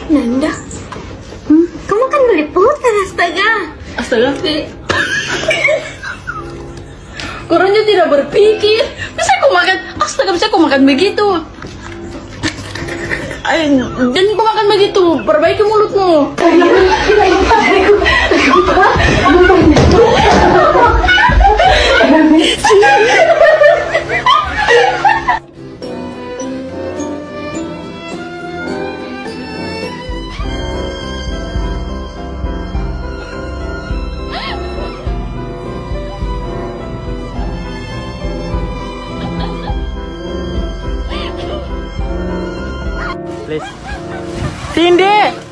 Nanda, kamu kan meliputan, astaga. Astaga. Kurangnya tidak berpikir. Bisa aku makan, astaga bisa aku makan begitu. Ay, jangan kau makan begitu, perbaiki mulutmu. Please. Cindy!